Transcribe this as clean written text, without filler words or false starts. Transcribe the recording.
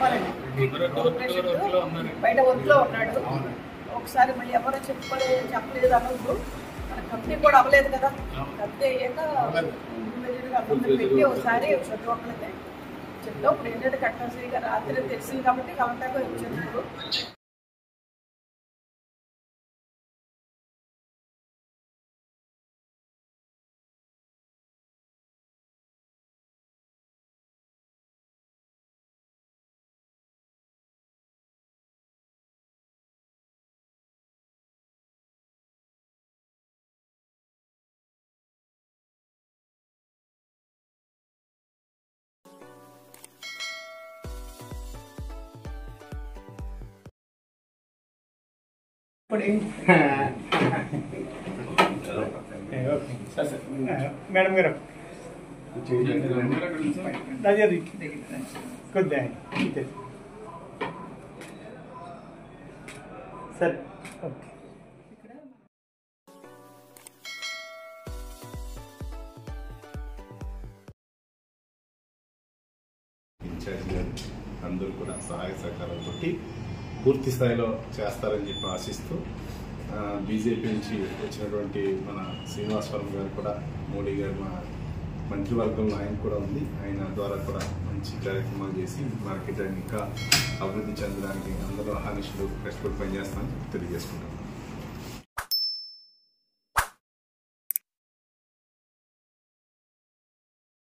చెప్పాలండి. బయట వర్క్లో ఉన్నాడు. ఒకసారి మళ్ళీ ఎవరో చెప్పలేదు అనొద్దు. మన కంపెనీ కూడా అవ్వలేదు కదా. కంపెనీ అయ్యాక అందరూ పెట్టి ఒకసారి ప్రతి ఒక్కరికి చెప్తాం. ఇప్పుడు ఏంటంటే కంపల్సరీగా రాత్రి తెలిసింది కాబట్టి కలెక్టర్గా వచ్చారు. మేడం గారు కొద్దిగా సరే ఓకే. ఇన్ఛార్జ్ గారు అందరూ కూడా సహాయ సహకారాలతో పూర్తి స్థాయిలో చేస్తారని చెప్పి ఆశిస్తూ బీజేపీ నుంచి వచ్చినటువంటి మన శ్రీనివాసవరం గారు కూడా మోడీ గారు మా మంత్రివర్గంలో ఆయన కూడా ఉంది. ఆయన ద్వారా కూడా మంచి కార్యక్రమాలు చేసి మార్కెట్ ఇంకా అభివృద్ధి చెందడానికి అందరూ హానిషులు కష్టపడి పనిచేస్తామని తెలియజేసుకుంటాం.